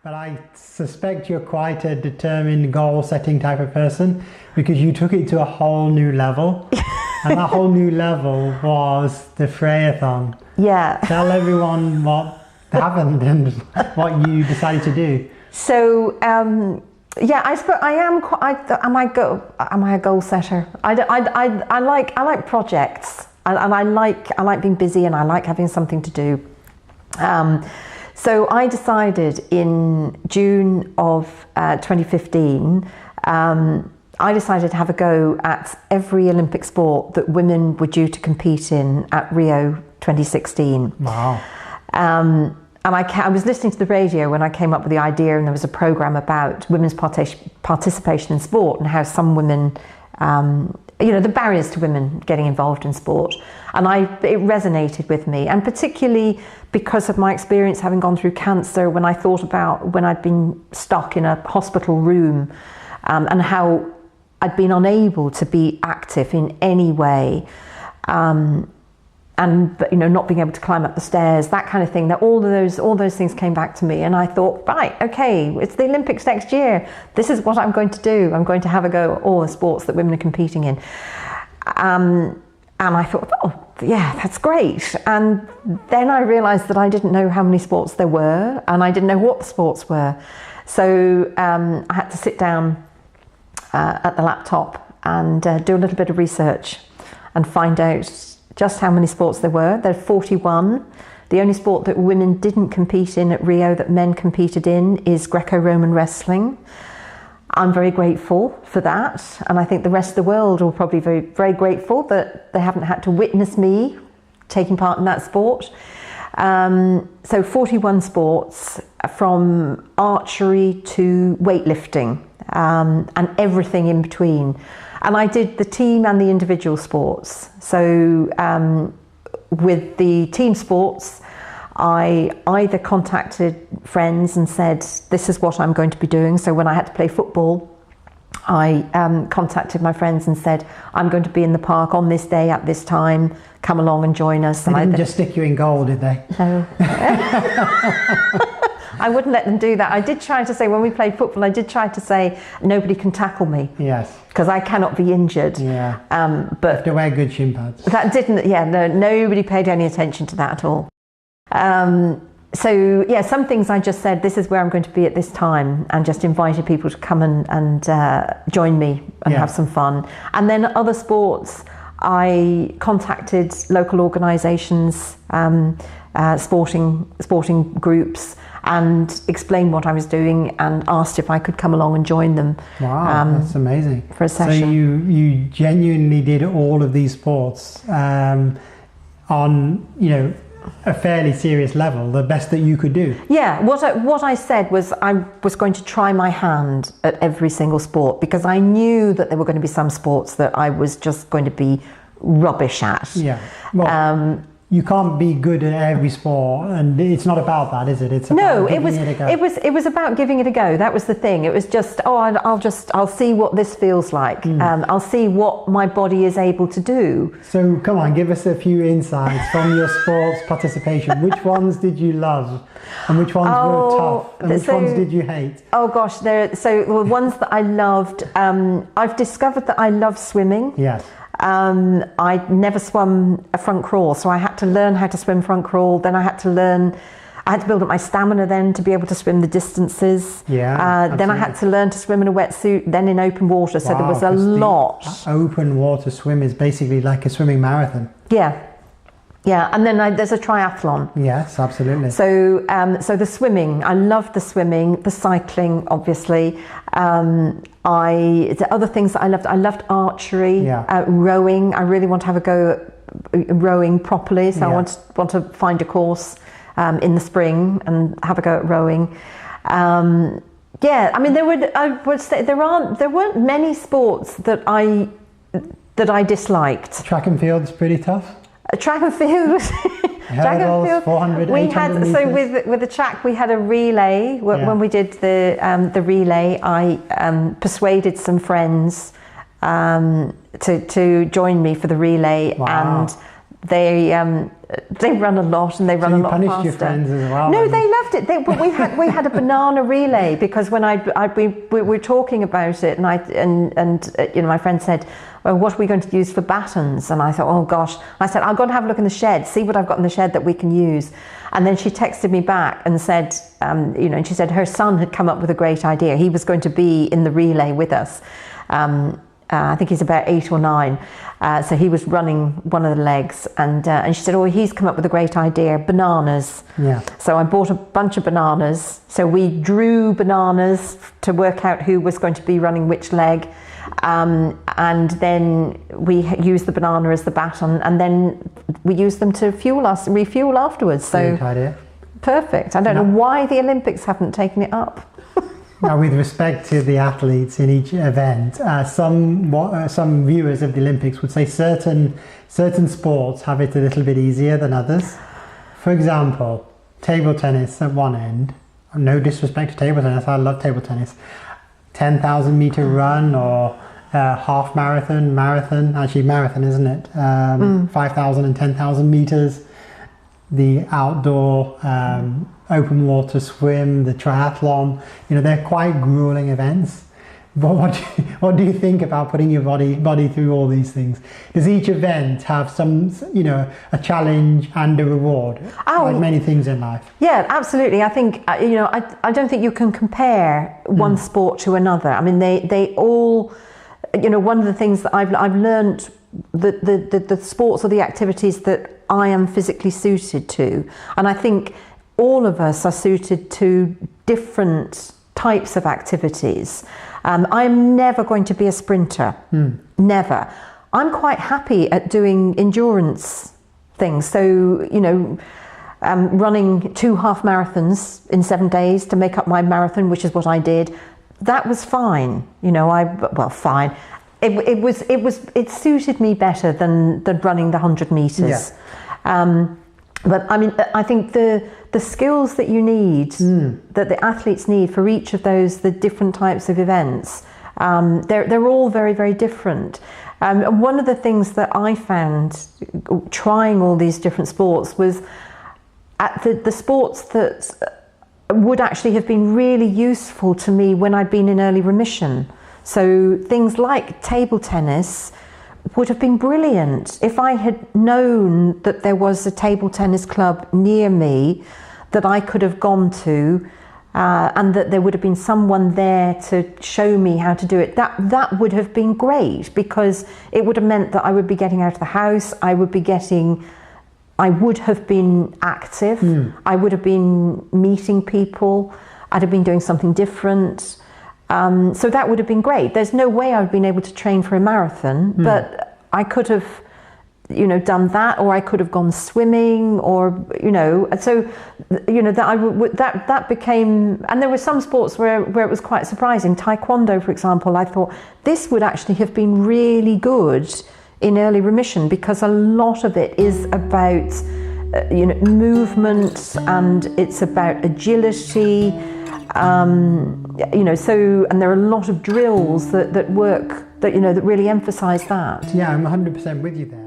But I suspect you're quite a determined goal-setting type of person, because you took it to a whole new level. And that whole new level was the Freyathlon. Yeah. Tell everyone what happened and what you decided to do. So, yeah, I suppose I am quite. Am I a goal setter? I like projects, and I like being busy, and I like having something to do. So I decided in June of 2015. I decided to have a go at every Olympic sport that women were due to compete in at Rio 2016. Wow. And I was listening to the radio when I came up with the idea, and there was a programme about women's participation in sport and how some women, the barriers to women getting involved in sport. And it resonated with me, and particularly because of my experience having gone through cancer, when I thought about when I'd been stuck in a hospital room and how I'd been unable to be active in any way. And not being able to climb up the stairs, that kind of thing. That all those things came back to me, and I thought, right, okay, it's the Olympics next year. This is what I'm going to do. I'm going to have a go at all the sports that women are competing in. And I thought, oh, yeah, that's great. And then I realised that I didn't know how many sports there were, and I didn't know what the sports were. So I had to sit down at the laptop and do a little bit of research and find out just how many sports there were. There are 41. The only sport that women didn't compete in at Rio that men competed in is Greco-Roman wrestling. I'm very grateful for that, and I think the rest of the world will probably be very, very grateful that they haven't had to witness me taking part in that sport. So 41 sports, from archery to weightlifting, and everything in between. And I did the team and the individual sports. So with the team sports, I either contacted friends and said, this is what I'm going to be doing. So when I had to play football, I contacted my friends and said, I'm going to be in the park on this day at this time, come along and join us. They didn't just stick you in goal, did they? No. I wouldn't let them do that. I did try to say, when we played football, I did try to say, nobody can tackle me. Yes. Because I cannot be injured. Yeah. But you have to wear good shin pads. That didn't, nobody paid any attention to that at all. So, yeah, some things I just said, this is where I'm going to be at this time, and just invited people to come and join me and have some fun. And then other sports, I contacted local organisations, sporting groups, and explained what I was doing and asked if I could come along and join them. Wow, that's amazing. For a session. So you genuinely did all of these sports on, a fairly serious level, the best that you could do. Yeah, what I said was I was going to try my hand at every single sport, because I knew that there were going to be some sports that I was just going to be rubbish at. Yeah. Well, you can't be good at every sport, and it's not about that, is it? It's about giving it a go. It was about giving it a go. That was the thing. It was just, I'll see what this feels like. I'll see what my body is able to do. So come on, give us a few insights from your sports participation. Which ones did you love, and which ones were tough, and which ones did you hate? Oh gosh, the ones that I loved. I've discovered that I love swimming. Yes. I never swum a front crawl, so I had to learn how to swim front crawl. Then I had to build up my stamina then to be able to swim the distances. Yeah. Then I had to learn to swim in a wetsuit, then in open water. So there was a lot. Open water swim is basically like a swimming marathon. Yeah. Yeah, and then there's a triathlon. Yes, absolutely. So the swimming, I loved the swimming, the cycling, obviously. The other things that I loved archery, rowing. I really want to have a go at rowing properly, so I want to find a course in the spring and have a go at rowing. I mean, I would say there weren't many sports that I disliked. Track and field's pretty tough. Track and field. Track and field. 400, we had meters. So with the track we had a relay. When we did the relay, I persuaded some friends to join me for the relay, and They run a lot and they run a lot faster. You punished your friends as well? No, they loved it. But we had a banana relay, because when we were talking about it, and my friend said, well, what are we going to use for batons? And I thought, oh gosh. I said, I'll go and have a look in the shed, see what I've got in the shed that we can use. And then she texted me back and said, and she said her son had come up with a great idea. He was going to be in the relay with us. I think he's about 8 or 9. So he was running one of the legs, and she said, oh, he's come up with a great idea, bananas. Yeah. So I bought a bunch of bananas. So we drew bananas to work out who was going to be running which leg. And then we used the banana as the baton, and then we used them to refuel afterwards. So great idea. Perfect. I don't know why the Olympics haven't taken it up. Now, with respect to the athletes in each event, some viewers of the Olympics would say certain sports have it a little bit easier than others. For example, table tennis at one end. No disrespect to table tennis, I love table tennis. 10,000 meter run, or half marathon, actually marathon, isn't it? 5,000 and 10,000 meters. The outdoor open water swim, the triathlon, they're quite grueling events. But what do you think about putting your body through all these things? Does each event have some, a challenge and a reward, like many things in life? Yeah, absolutely. I think, I don't think you can compare one sport to another. I mean, they all, one of the things that I've learned, the sports or the activities that I am physically suited to, and I think all of us are suited to different types of activities. I'm never going to be a sprinter, never. I'm quite happy at doing endurance things. So, running 2 half marathons in 7 days to make up my marathon, which is what I did. That was fine. Fine. It suited me better than running the 100 meters. Yeah. But I mean, I think the skills that you need, that the athletes need for each of the different types of events, they're all very, very different. And one of the things that I found trying all these different sports was at the sports that would actually have been really useful to me when I'd been in early remission. So things like table tennis would have been brilliant if I had known that there was a table tennis club near me that I could have gone to, and that there would have been someone there to show me how to do it. That would have been great, because it would have meant that I would be getting out of the house, I would have been active, I would have been meeting people, I'd have been doing something different. So that would have been great. There's no way I've been able to train for a marathon, but I could have, done that, or I could have gone swimming, or that became. And there were some sports where it was quite surprising. Taekwondo, for example, I thought this would actually have been really good in early remission, because a lot of it is about movement, and it's about agility. And there are a lot of drills that work, that really emphasize that. Yeah, I'm 100% with you there.